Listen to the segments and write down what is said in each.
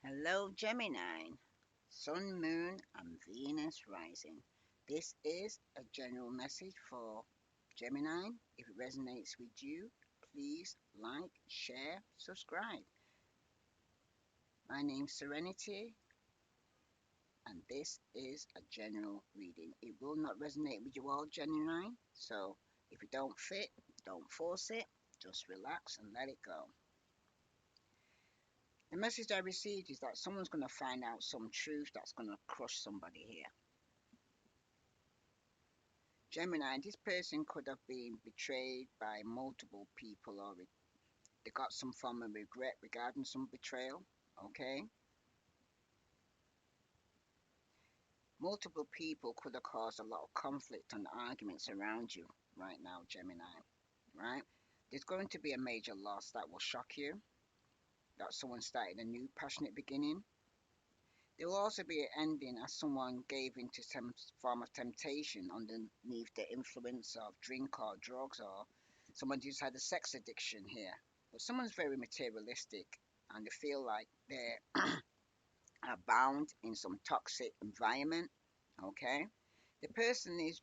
Hello, Gemini, Sun, Moon, and Venus rising. This is a general message for Gemini. If it resonates with you, please like, share, subscribe. My name's Serenity, and this is a general reading. It will not resonate with you all, Gemini, so if it don't fit, don't force it, just relax and let it go. The message I received is that someone's going to find out some truth that's going to crush somebody here. Gemini, this person could have been betrayed by multiple people, or they got some form of regret regarding some betrayal. Okay, multiple people could have caused a lot of conflict and arguments around you right now, Gemini. Right? There's going to be a major loss that will shock you. That someone started a new passionate beginning. There will also be an ending as someone gave into some form of temptation underneath the influence of drink or drugs, or someone who's had a sex addiction here. But someone's very materialistic and they feel like they are bound in some toxic environment. Okay, the person is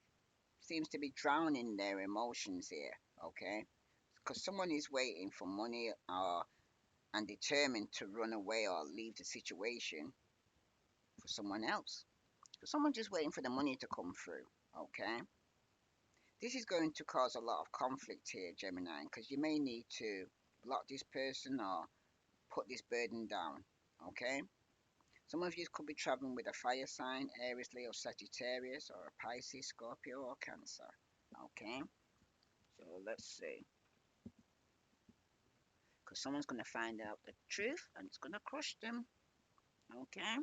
seems to be drowning their emotions here. Okay, because someone is waiting for money or and determined to run away or leave the situation for someone else. Someone just waiting for the money to come through. Okay, this is going to cause a lot of conflict here, Gemini, because you may need to block this person or put this burden down. Okay, some of you could be traveling with a fire sign, Aries, Leo, Sagittarius, or a Pisces, Scorpio, or Cancer. Okay, so let's see, because someone's going to find out the truth and it's going to crush them. Okay,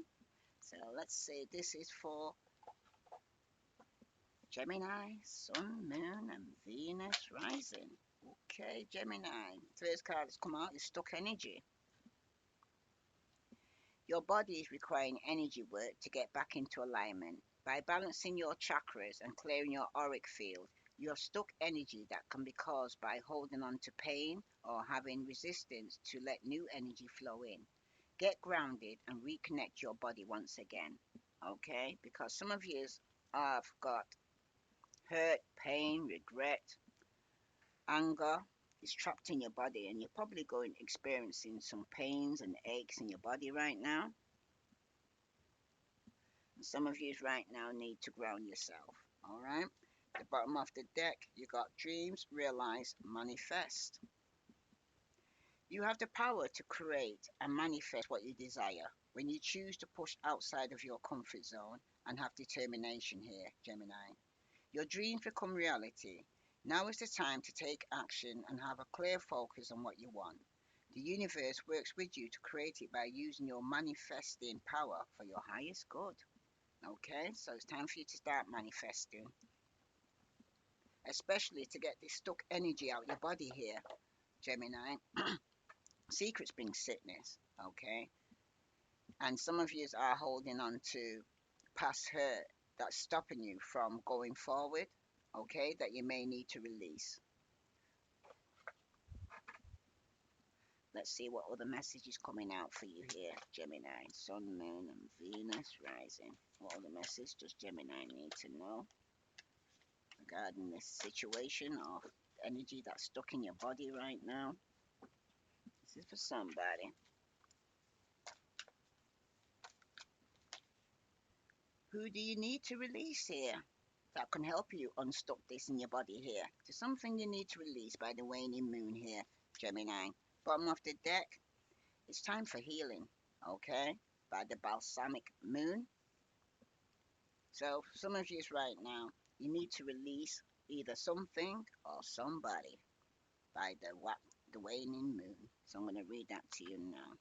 so let's see, this is for Gemini, Sun, Moon, and Venus rising. Okay, Gemini. First card that's come out is stuck energy. Your body is requiring energy work to get back into alignment. By balancing your chakras and clearing your auric field, you have stuck energy that can be caused by holding on to pain or having resistance to let new energy flow in. Get grounded and reconnect your body once again. Okay, because some of you have got hurt, pain, regret, anger is trapped in your body, and you're probably going experiencing some pains and aches in your body right now. And some of you right now need to ground yourself. All right. The bottom of the deck, you got dreams, realize, manifest. You have the power to create and manifest what you desire when you choose to push outside of your comfort zone and have determination here, Gemini. Your dreams become reality. Now is the time to take action and have a clear focus on what you want. The universe works with you to create it by using your manifesting power for your highest good. Okay, so it's time for you to start manifesting, especially to get this stuck energy out your body here, Gemini. Secrets bring sickness, okay? And some of you are holding on to past hurt that's stopping you from going forward, okay, that you may need to release. Let's see what other message is coming out for you here, Gemini. Sun, Moon, and Venus rising. What other message does Gemini need to know regarding this situation of energy that's stuck in your body right now? This is for somebody. Who do you need to release here that can help you unstuck this in your body here? There's something you need to release by the waning moon here, Gemini. Bottom of the deck, it's time for healing, okay? By the balsamic moon. So some of you right now, you need to release either something or somebody by the waning moon. So I'm going to read that to you now.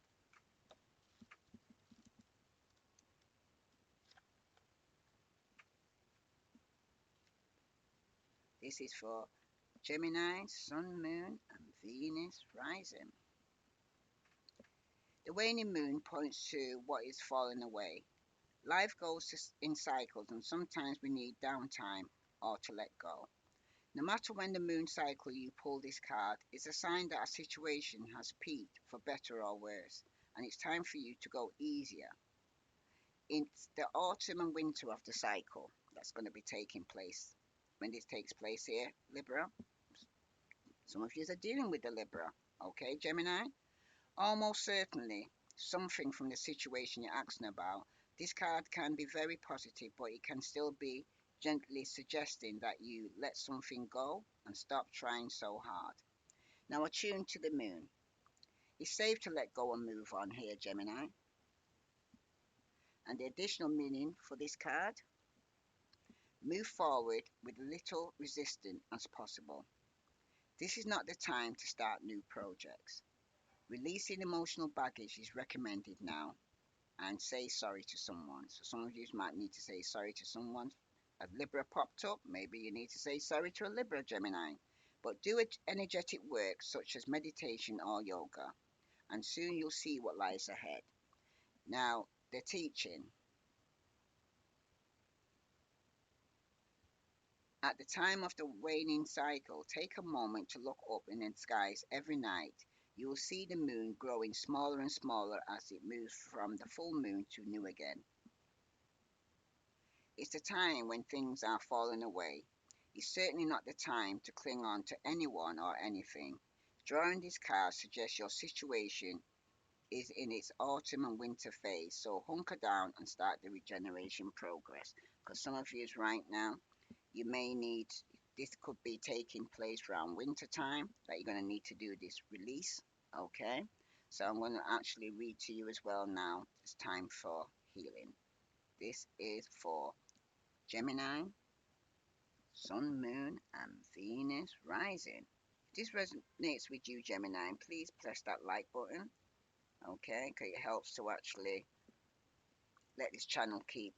This is for Gemini, Sun, Moon, and Venus rising. The waning moon points to what is falling away. Life goes in cycles, and sometimes we need downtime or to let go. No matter when the moon cycle you pull this card, it's a sign that a situation has peaked for better or worse. and it's time for you to go easier. It's the autumn and winter of the cycle that's going to be taking place. When this takes place here, Libra, some of you are dealing with the Libra, okay, Gemini? Almost certainly something from the situation you're asking about. This card can be very positive, but it can still be gently suggesting that you let something go and stop trying so hard. Now, attune to the moon. It's safe to let go and move on here, Gemini. And the additional meaning for this card, move forward with little resistance as possible. This is not the time to start new projects. Releasing emotional baggage is recommended now, and say sorry to someone. So some of you might need to say sorry to someone. A Libra popped up, maybe you need to say sorry to a Libra, Gemini. But do energetic work such as meditation or yoga, and soon you'll see what lies ahead. Now, the teaching. At the time of the waning cycle, take a moment to look up in the skies every night. You will see the moon growing smaller and smaller as it moves from the full moon to new again. It's the time when things are falling away. It's certainly not the time to cling on to anyone or anything. Drawing this card suggests your situation is in its autumn and winter phase, so hunker down and start the regeneration progress. Because some of you right now, you may need, this could be taking place around winter time, that you're going to need to do this release, okay? So I'm going to actually read to you as well now. It's time for healing. This is for Gemini, Sun, Moon, and Venus rising. If this resonates with you, Gemini, please press that like button, okay? Because it helps to actually let this channel keep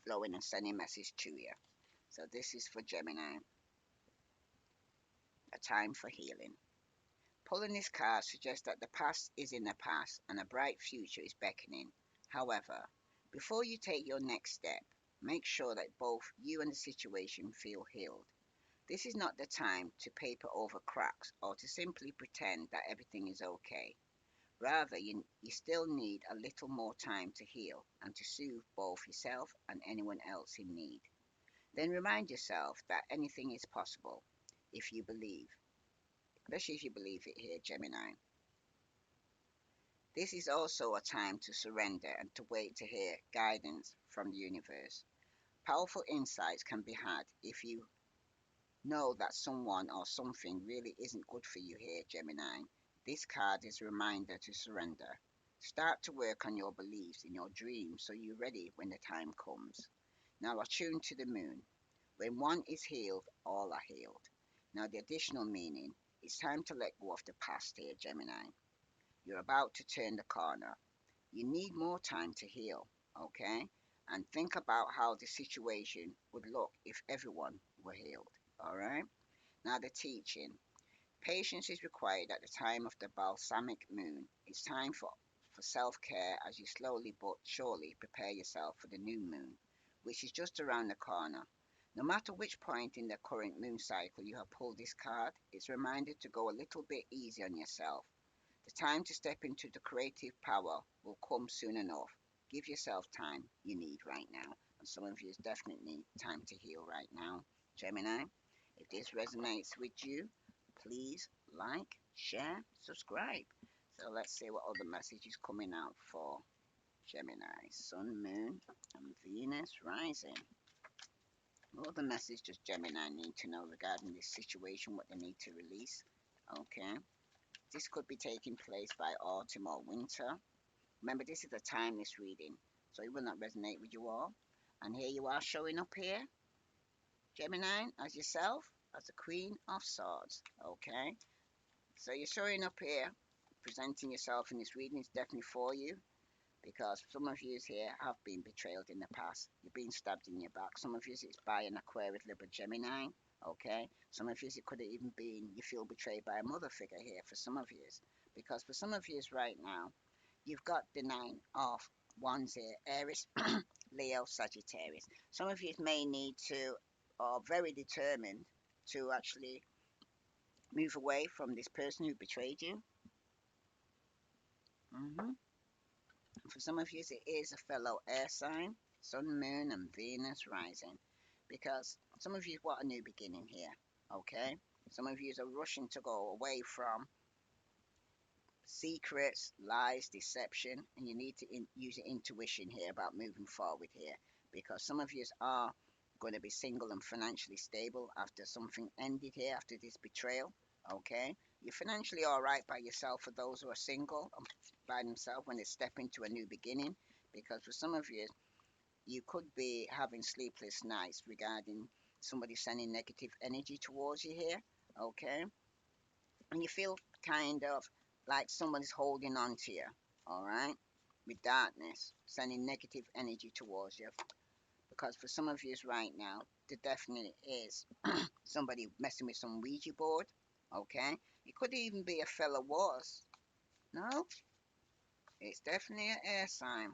flowing and sending message to you. So this is for Gemini, a time for healing. Pulling this card suggests that the past is in the past and a bright future is beckoning. However, before you take your next step, make sure that both you and the situation feel healed. This is not the time to paper over cracks or to simply pretend that everything is okay. Rather, you still need a little more time to heal and to soothe both yourself and anyone else in need. Then remind yourself that anything is possible if you believe, especially if you believe it here, Gemini. This is also a time to surrender and to wait to hear guidance from the universe. Powerful insights can be had if you know that someone or something really isn't good for you here, Gemini. This card is a reminder to surrender. Start to work on your beliefs in your dreams so you're ready when the time comes. Now attune to the moon. When one is healed, all are healed. Now the additional meaning, it's time to let go of the past here, Gemini. You're about to turn the corner. You need more time to heal, okay? And think about how the situation would look if everyone were healed, all right? Now, the teaching. Patience is required at the time of the balsamic moon. It's time for self care as you slowly but surely prepare yourself for the new moon, which is just around the corner. No matter which point in the current moon cycle you have pulled this card, it's a reminder to go a little bit easy on yourself. The time to step into the creative power will come soon enough. Give yourself time you need right now. And some of you definitely need time to heal right now. Gemini, if this resonates with you, please like, share, subscribe. So let's see what other message is coming out for Gemini, Sun, Moon, and Venus rising. What other message does Gemini need to know regarding this situation, what they need to release? Okay. This could be taking place by autumn or winter. Remember, this is a timeless reading, so it will not resonate with you all. And here you are showing up here, Gemini, as yourself, as the Queen of Swords. Okay, so you're showing up here, presenting yourself in this reading is definitely for you, because some of you here have been betrayed in the past. You've been stabbed in your back. Some of you it's by an Aquarius, Libra, Gemini. Okay, some of you it could have even been you feel betrayed by a mother figure here for some of you, because for some of you right now you've got the Nine of Wands here, Aries, Leo, Sagittarius. Some of you may need to, are very determined to actually move away from this person who betrayed you. Hmm. For some of you, it is a fellow air sign, Sun, Moon, and Venus rising, because some of you want a new beginning here. Okay, some of you are rushing to go away from secrets, lies, deception, and you need to use your intuition here about moving forward here, because some of you are going to be single and financially stable after something ended here, after this betrayal. Okay, you're financially all right by yourself for those who are single by themselves when they step into a new beginning, because for some of you, you could be having sleepless nights regarding somebody sending negative energy towards you here. Okay, and you feel kind of like someone's holding on to you, all right, with darkness, sending negative energy towards you. Because for some of you right now, there definitely is somebody messing with some Ouija board, okay? It could even be a fellow was. No, it's definitely an air sign.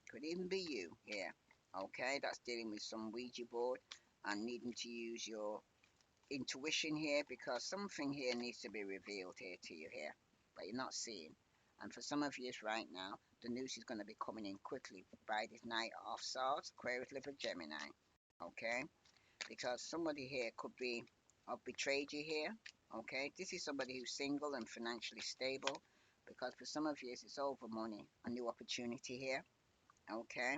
Could even be you here, okay? That's dealing with some Ouija board and needing to use your intuition here, because something here needs to be revealed here to you here, but you're not seeing. And for some of you right now, the news is going to be coming in quickly by this Knight of Swords, Aquarius, Libra, Gemini. Okay, because somebody here could be have betrayed you here. Okay, this is somebody who's single and financially stable, because for some of you it's over money, a new opportunity here. Okay,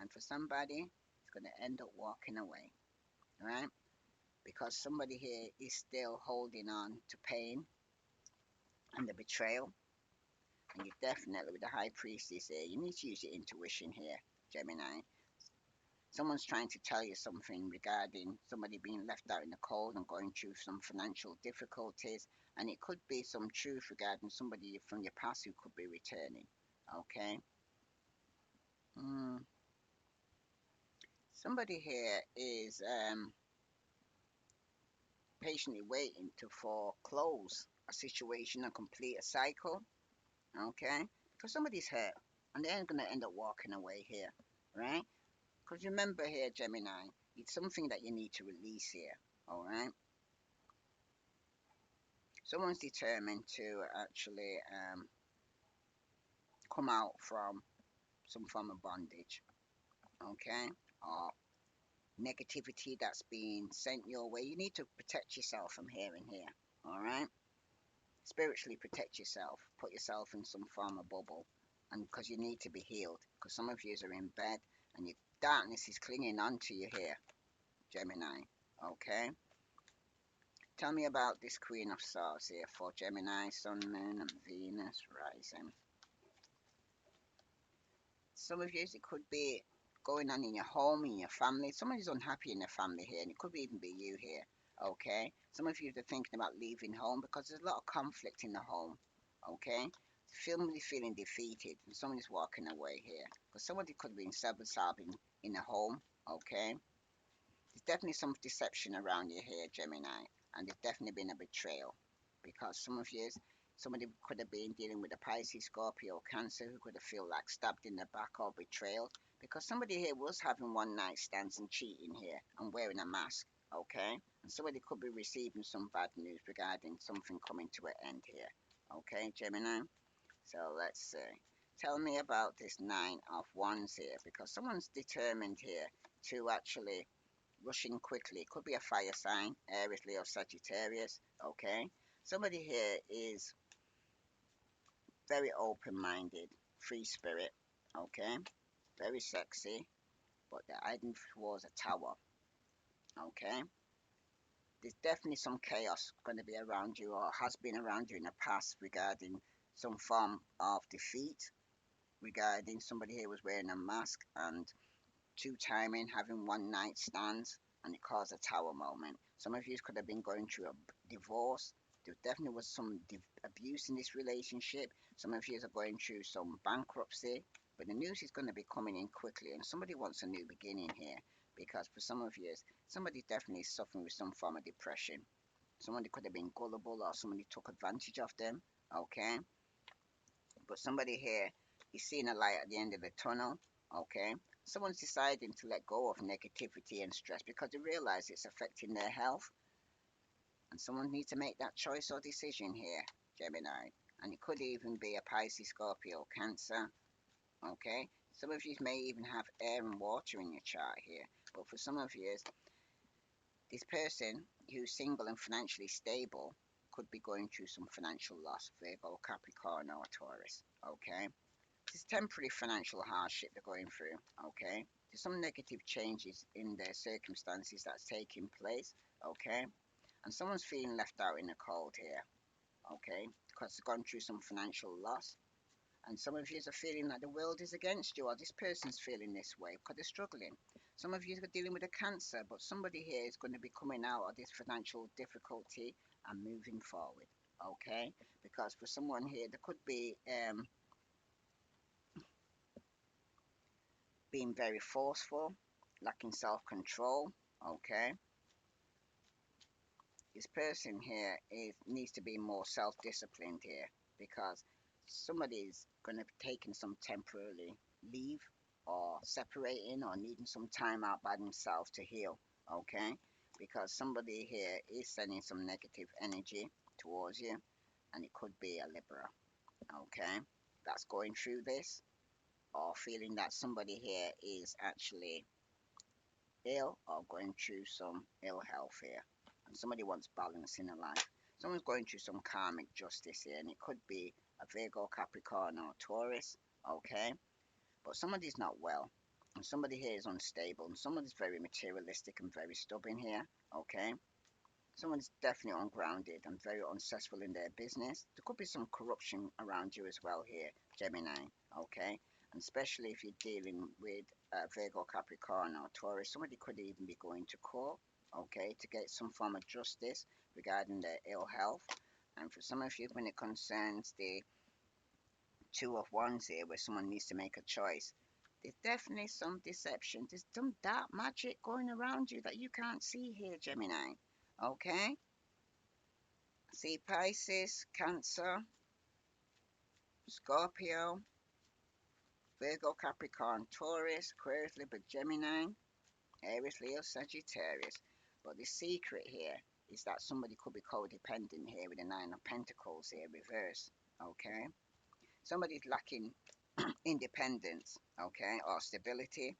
and for somebody it's going to end up walking away, right? Because somebody here is still holding on to pain and the betrayal. And you definitely, with the high priestess here, you need to use your intuition here, Gemini. Someone's trying to tell you something regarding somebody being left out in the cold and going through some financial difficulties. And it could be some truth regarding somebody from your past who could be returning. Okay? Mm. Somebody here is patiently waiting to foreclose a situation and complete a cycle. Okay? Because somebody's hurt and they're going to end up walking away here, right? Because remember here, Gemini, it's something that you need to release here, all right? Someone's determined to actually come out from some form of bondage, okay? Or negativity that's being sent your way. You need to protect yourself from here and here, all right? Spiritually protect yourself, put yourself in some form of bubble, and because you need to be healed, because some of you are in bed and your darkness is clinging onto you here, Gemini, okay? Tell me about this Queen of Swords here for Gemini, Sun, Moon, and Venus rising. Some of you, it could be going on in your home, in your family. Somebody's unhappy in their family here, and it could even be you here. Okay? Some of you are thinking about leaving home because there's a lot of conflict in the home. Okay? Somebody feeling defeated, and somebody's walking away here. Because somebody could have been self-absorbing in the home. Okay? There's definitely some deception around you here, Gemini, and there's definitely been a betrayal, because some of you, somebody could have been dealing with a Pisces, Scorpio, Cancer, who could have feel like stabbed in the back or betrayed, because somebody here was having one night stands and cheating here and wearing a mask, okay? And somebody could be receiving some bad news regarding something coming to an end here, okay, Gemini? So let's see. Tell me about this Nine of Wands here, because someone's determined here to actually rushing quickly. Could be a fire sign, Aries, Leo, Sagittarius. Okay. Somebody here is very open minded, free spirit. Okay. Very sexy, but they're hiding towards a tower. Okay. There's definitely some chaos going to be around you or has been around you in the past regarding some form of defeat, regarding somebody here was wearing a mask and two timing, having one night stands, and it caused a tower moment. Some of you could have been going through a divorce. There definitely was some abuse in this relationship. Some of you are going through some bankruptcy, but the news is going to be coming in quickly, and somebody wants a new beginning here, because for some of you, somebody definitely is suffering with some form of depression. Somebody could have been gullible, or somebody took advantage of them. Okay, but somebody here is seeing a light at the end of the tunnel. Okay, someone's deciding to let go of negativity and stress because they realize it's affecting their health, and someone needs to make that choice or decision here, Gemini. And it could even be a Pisces, Scorpio, Cancer. Okay, some of you may even have air and water in your chart here, but for some of you, this person who's single and financially stable could be going through some financial loss, Virgo, Capricorn, or Taurus. Okay, it's temporary financial hardship they're going through. Okay, there's some negative changes in their circumstances that's taking place. Okay, and someone's feeling left out in the cold here. Okay, because they've gone through some financial loss. And some of you are feeling that the world is against you, or this person's feeling this way because they're struggling. Some of you are dealing with a cancer, but somebody here is going to be coming out of this financial difficulty and moving forward. Okay, because for someone here, there could be being very forceful, lacking self-control. Okay, this person here needs to be more self-disciplined here because somebody's going to be taking some temporary leave or separating or needing some time out by themselves to heal. Okay, because somebody here is sending some negative energy towards you, and it could be a Libra. Okay, that's going through this or feeling that somebody here is actually ill or going through some ill health here. And somebody wants balance in their life. Someone's going through some karmic justice here, and it could be a Virgo, Capricorn, or Taurus. Okay, but somebody's not well, and somebody here is unstable, and somebody's very materialistic and very stubborn here. Okay, someone's definitely ungrounded and very unsuccessful in their business. There could be some corruption around you as well here, Gemini. Okay, and especially if you're dealing with Virgo, Capricorn, or Taurus, somebody could even be going to court. Okay, to get some form of justice regarding their ill health. And for some of you, when it concerns the Two of Wands here, where someone needs to make a choice, there's definitely some deception. There's some dark magic going around you that you can't see here, Gemini. Okay? See Pisces, Cancer, Scorpio, Virgo, Capricorn, Taurus, Aquarius, Libra, Gemini, Aries, Leo, Sagittarius. But the secret here is that somebody could be codependent here with the Nine of Pentacles here, reverse. Okay? Somebody's lacking independence, okay, or stability,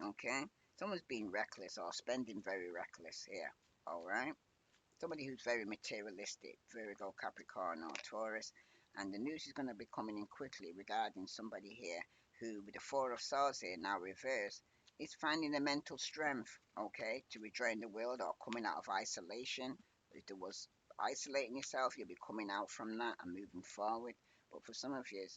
okay. Someone's being reckless or spending very reckless here, all right. Somebody who's very materialistic, Virgo, Capricorn, or Taurus. And the news is going to be coming in quickly regarding somebody here who, with the Four of Swords here now reversed, is finding the mental strength, okay, to rejoin the world or coming out of isolation. If there was isolating yourself, you'll be coming out from that and moving forward. But for some of you,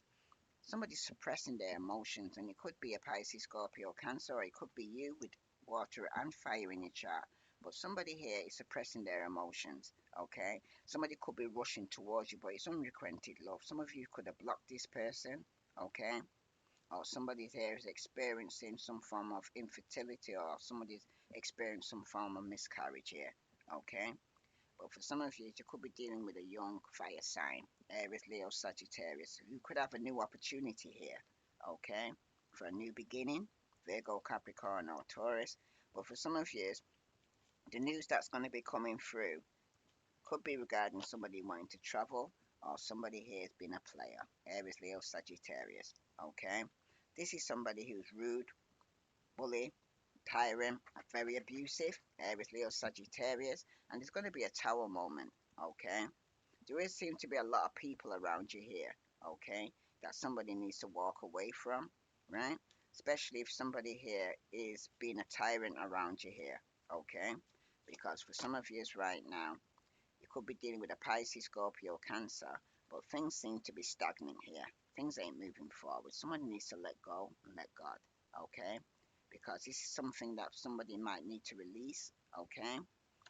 somebody's suppressing their emotions, and it could be a Pisces, Scorpio, Cancer, or it could be you with water and fire in your chart. But somebody here is suppressing their emotions, okay? Somebody could be rushing towards you, but it's unrequited love. Some of you could have blocked this person, okay? Or somebody here is experiencing some form of infertility, or somebody's experiencing some form of miscarriage here, okay? But for some of you, you could be dealing with a young fire sign, Aries, Leo, Sagittarius, who could have a new opportunity here, okay, for a new beginning, Virgo, Capricorn, or Taurus. But for some of you, the news that's going to be coming through could be regarding somebody wanting to travel, or somebody here has been a player, Aries, Leo, Sagittarius, okay. This is somebody who's rude, bully, tyrant, very abusive, Aries, Leo, Sagittarius, and there's going to be a tower moment, okay? There is seem to be a lot of people around you here, okay, that somebody needs to walk away from, right? Especially if somebody here is being a tyrant around you here, okay? Because for some of you right now, you could be dealing with a Pisces, Scorpio, Cancer, but things seem to be stagnant here. Things ain't moving forward. Someone needs to let go and let God, okay? Because this is something that somebody might need to release, okay?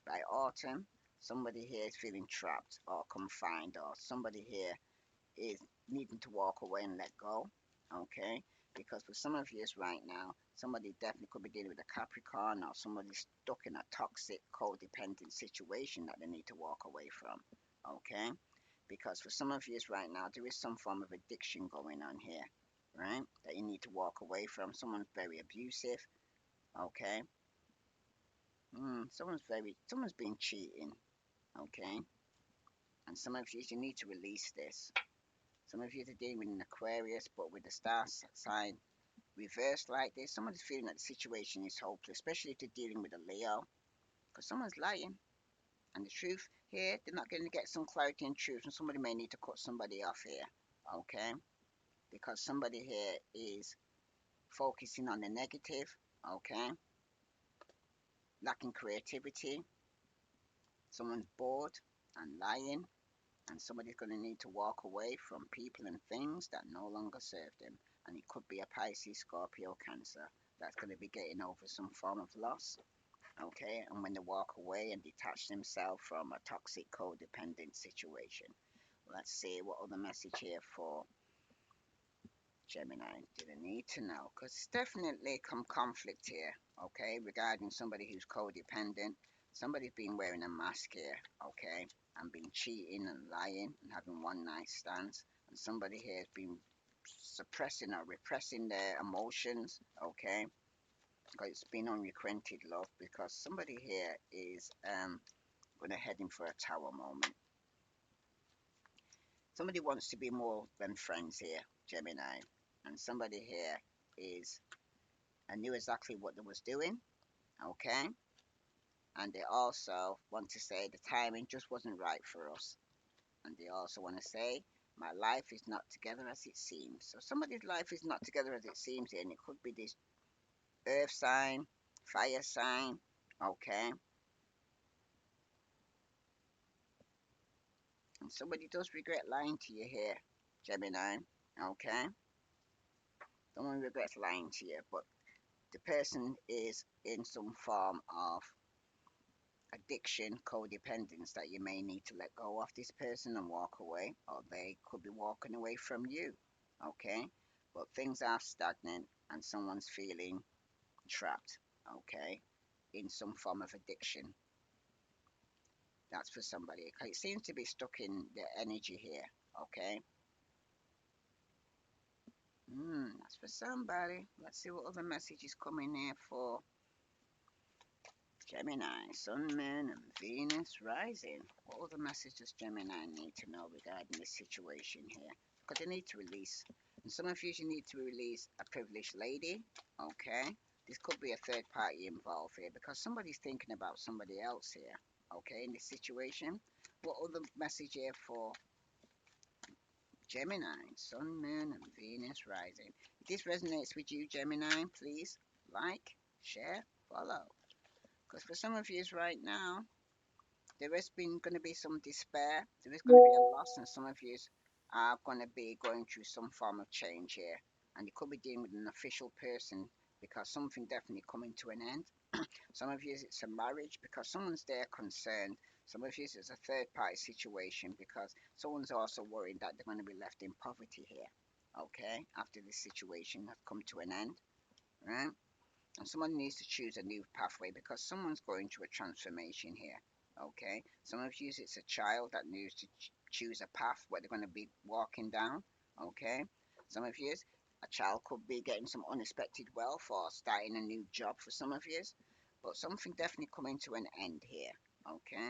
By autumn, somebody here is feeling trapped or confined, or somebody here is needing to walk away and let go, okay? Because for some of you right now, somebody definitely could be dealing with a Capricorn, or somebody stuck in a toxic, codependent situation that they need to walk away from, okay? Because for some of you right now, there is some form of addiction going on here, right? That you need to walk away from. Someone's very abusive, okay? Someone's been cheating, okay? And some of you need to release this, Some of you are dealing with an Aquarius, but with the star sign reversed like this. Someone's feeling that the situation is hopeless, especially if they're dealing with a Leo, because someone's lying. And the truth here, they're not going to get some clarity and truth, and somebody may need to cut somebody off here, okay? Because somebody here is focusing on the negative, okay? Lacking creativity. Someone's bored and lying, and somebody's going to need to walk away from people and things that no longer serve them. And it could be a Pisces, Scorpio, Cancer that's going to be getting over some form of loss, okay? And when they walk away and detach themselves from a toxic codependent situation. Let's see what other message here for Gemini do they need to know? Because it's definitely some conflict here, okay, regarding somebody who's codependent. Somebody's been wearing a mask here, okay, and been cheating and lying and having one night stands. And somebody here has been suppressing or repressing their emotions, okay, because it's been unrequited love. Because somebody here is going to heading for a tower moment. Somebody wants to be more than friends here, Gemini. And somebody here is, I knew exactly what they was doing, okay? And they also want to say the timing just wasn't right for us. And they also want to say, my life is not together as it seems. So somebody's life is not together as it seems here, and it could be this earth sign, fire sign, okay? And somebody does regret lying to you here, Gemini, okay? Someone regrets lying to you, but the person is in some form of addiction, codependence that you may need to let go of this person and walk away, or they could be walking away from you. Okay, but things are stagnant and someone's feeling trapped. Okay, in some form of addiction. That's for somebody. It seems to be stuck in the energy here. Okay. That's for somebody. Let's see what other message is coming here for Gemini, Sun, Moon, and Venus rising. What other message does Gemini need to know regarding this situation here? Because they need to release. And some of you need to release a privileged lady. Okay. This could be a third party involved here because somebody's thinking about somebody else here. Okay, in this situation. What other message here for Gemini, Sun, Moon, and Venus rising? If this resonates with you, Gemini, please like, share, follow. Because for some of you right now, there has been going to be some despair. There is going to be a loss, and some of you are going to be going through some form of change here. And you could be dealing with an official person because something definitely coming to an end. Some of you it's a marriage because someone's there concerned. Some of you it's a third party situation because someone's also worried that they're going to be left in poverty here. Okay, after this situation has come to an end, right? And someone needs to choose a new pathway because someone's going through a transformation here. Okay, some of you it's a child that needs to choose a path where they're going to be walking down. Okay, some of you a child could be getting some unexpected wealth or starting a new job for some of you, but something definitely coming to an end here. Okay,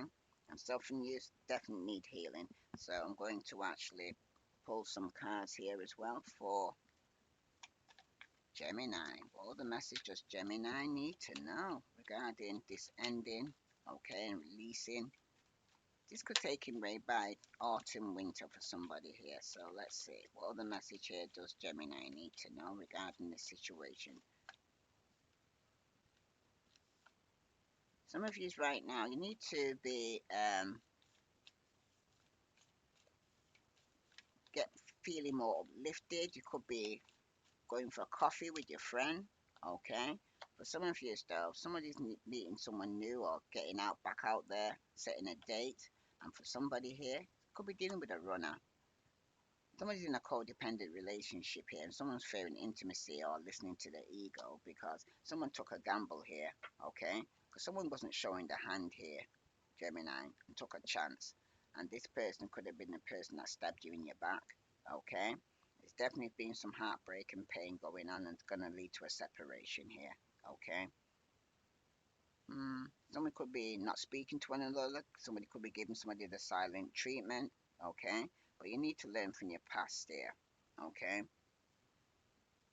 and something you definitely need healing. So I'm going to actually pull some cards here as well for Gemini. What other message does Gemini need to know regarding this ending? Okay, and releasing. This could take him right by autumn, winter for somebody here. So let's see. What other message here does Gemini need to know regarding this situation? Some of you right now, you need to be get feeling more uplifted. You could be going for a coffee with your friend, okay? For some of you though, somebody's meeting someone new or getting out back out there, setting a date. And for somebody here, could be dealing with a runner. Somebody's in a codependent relationship here and someone's fearing intimacy or listening to their ego because someone took a gamble here, okay? Because someone wasn't showing the hand here, Gemini, and took a chance. And this person could have been the person that stabbed you in your back, okay? There's definitely been some heartbreak and pain going on, and it's going to lead to a separation here, okay? Someone could be not speaking to one another. Somebody could be giving somebody the silent treatment, okay? but you need to learn from your past here, okay?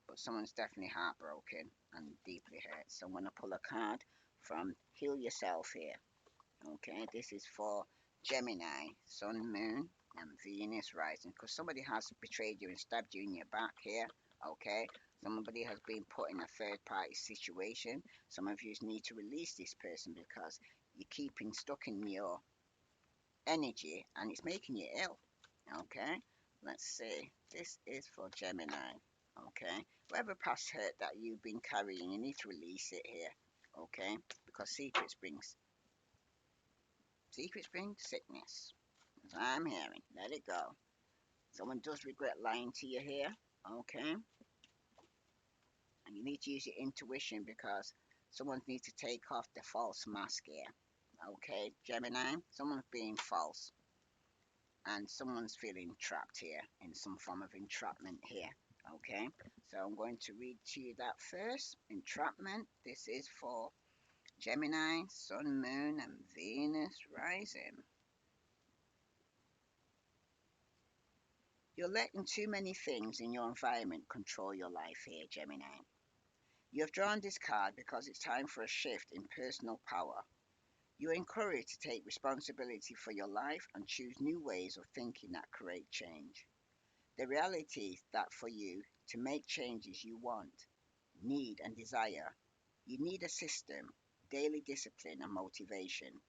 But someone's definitely heartbroken and deeply hurt. So I'm going to pull a card from Heal Yourself here, okay? This is for Gemini, Sun, Moon, and Venus rising, because somebody has betrayed you and stabbed you in your back here, okay? Somebody has been put in a third party situation. Some of you need to release this person because you're keeping stuck in your energy and it's making you ill. Okay, let's see. This is for Gemini. Okay, whatever past hurt that you've been carrying, you need to release it here. Okay, because secrets bring sickness. As I'm hearing, let it go. Someone does regret lying to you here. Okay, and you need to use your intuition because someone needs to take off the false mask here. Okay, Gemini, someone's being false and someone's feeling trapped here in some form of entrapment here. Okay, so I'm going to read to you that first. Entrapment. This is for Gemini, Sun, Moon, and Venus rising. You're letting too many things in your environment control your life here, Gemini. You have drawn this card because it's time for a shift in personal power. You're encouraged to take responsibility for your life and choose new ways of thinking that create change. The reality is that for you to make changes you want, need, and desire, you need a system, daily discipline, and motivation.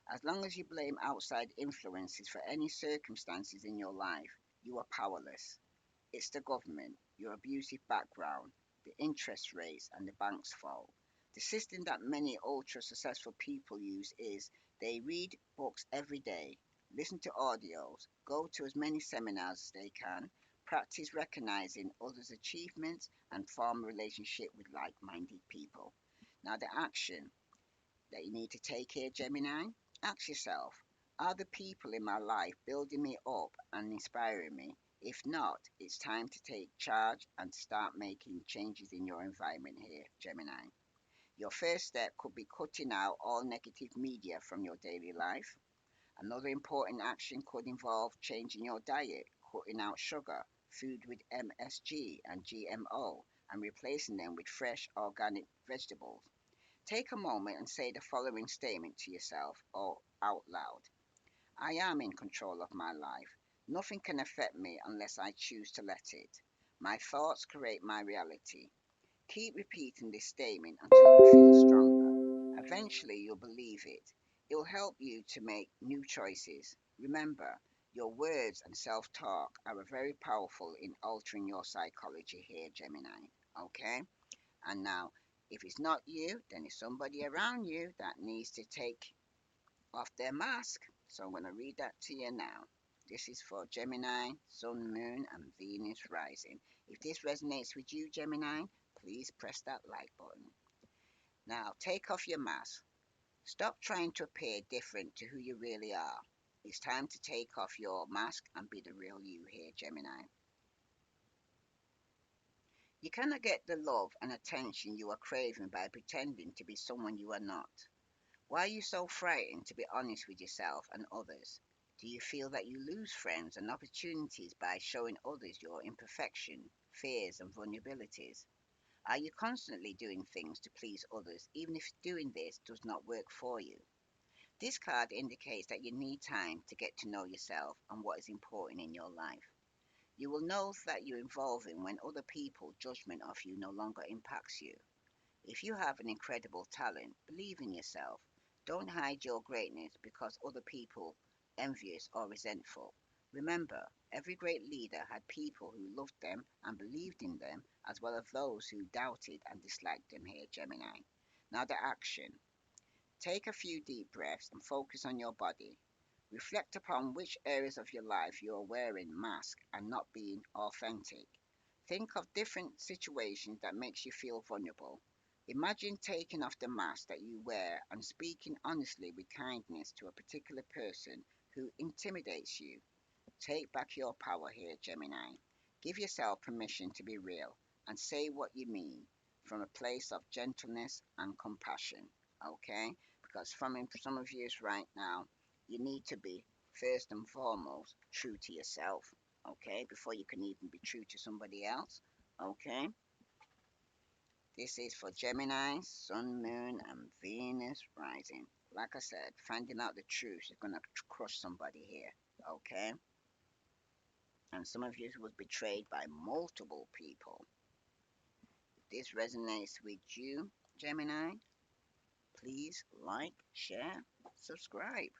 As long as you blame outside influences for any circumstances in your life, you are powerless. It's the government, your abusive background, the interest rates, and the bank's fault. The system that many ultra successful people use is they read books every day, listen to audios, go to as many seminars as they can, practice recognizing others' achievements, and form a relationship with like minded people. Now, the action that you need to take here, Gemini, ask yourself, are the people in my life building me up and inspiring me? If not, it's time to take charge and start making changes in your environment here, Gemini. Your first step could be cutting out all negative media from your daily life. Another important action could involve changing your diet, cutting out sugar, food with MSG and GMO, and replacing them with fresh organic vegetables. Take a moment and say the following statement to yourself or out loud. I am in control of my life. Nothing can affect me unless I choose to let it. My thoughts create my reality. Keep repeating this statement until you feel stronger. Eventually, you'll believe it. It will help you to make new choices. Remember, your words and self talk are very powerful in altering your psychology here, Gemini. Okay? And now, if it's not you, then it's somebody around you that needs to take off their mask. So I'm going to read that to you now. This is for Gemini, Sun, Moon, and Venus rising. If this resonates with you, Gemini, please press that like button. Now, take off your mask. Stop trying to appear different to who you really are. It's time to take off your mask and be the real you here, Gemini. You cannot get the love and attention you are craving by pretending to be someone you are not. Why are you so frightened to be honest with yourself and others? Do you feel that you lose friends and opportunities by showing others your imperfection, fears, and vulnerabilities? Are you constantly doing things to please others, even if doing this does not work for you? This card indicates that you need time to get to know yourself and what is important in your life. You will know that you're involving when other people's judgment of you no longer impacts you. If you have an incredible talent, believe in yourself. Don't hide your greatness because other people envious or resentful. Remember, every great leader had people who loved them and believed in them, as well as those who doubted and disliked them here, Gemini. Now the action. Take a few deep breaths and focus on your body. Reflect upon which areas of your life you are wearing mask and not being authentic. Think of different situations that makes you feel vulnerable. Imagine taking off the mask that you wear and speaking honestly with kindness to a particular person who intimidates you. Take back your power here, Gemini. Give yourself permission to be real and say what you mean from a place of gentleness and compassion. Okay? Because from some of you right now, you need to be first and foremost true to yourself, okay, before you can even be true to somebody else, okay. This is for Gemini, Sun, Moon, and Venus rising. Like I said, finding out the truth is going to crush somebody here, okay? And some of you was betrayed by multiple people. If this resonates with you, Gemini, please like, share, subscribe.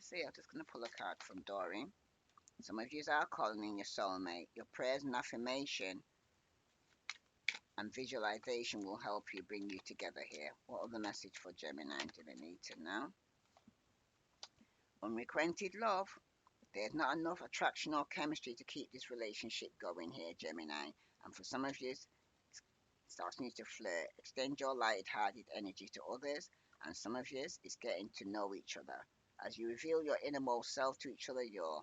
See, I'm just going to pull a card from Doreen. Some of you are calling in your soulmate. Your prayers and affirmation and visualization will help you bring you together here. What other message for Gemini do they need to know? Unrequited love. There's not enough attraction or chemistry to keep this relationship going here, Gemini. And for some of you, it starts need to flirt. Extend your light-hearted energy to others. And some of you, it's getting to know each other. As you reveal your innermost self to each other, your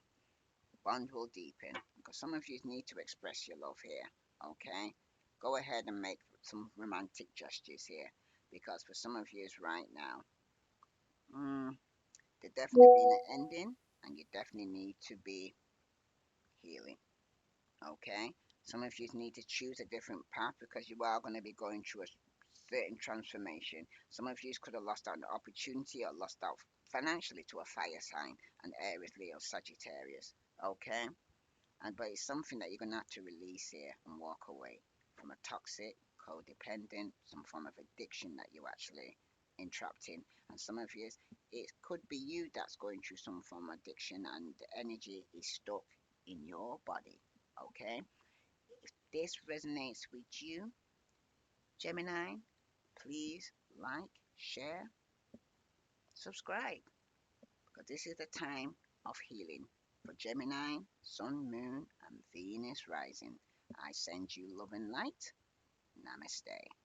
bond will deepen. Because some of you need to express your love here, okay? Go ahead and make some romantic gestures here. Because for some of you right now, there's definitely been an ending. And you definitely need to be healing. Okay, some of you need to choose a different path because you are going to be going through a certain transformation. Some of you could have lost out on the opportunity or lost out financially to a fire sign, an Aries, Leo, Sagittarius. Okay, but it's something that you're going to have to release here and walk away from a toxic, codependent, some form of addiction that you actually entrapped in. And some of you, it could be you that's going through some form of addiction and the energy is stuck in your body. Okay, if this resonates with you, Gemini, please like, share, subscribe, because this is the time of healing for Gemini, Sun, Moon, and Venus rising. I send you love and light. Namaste.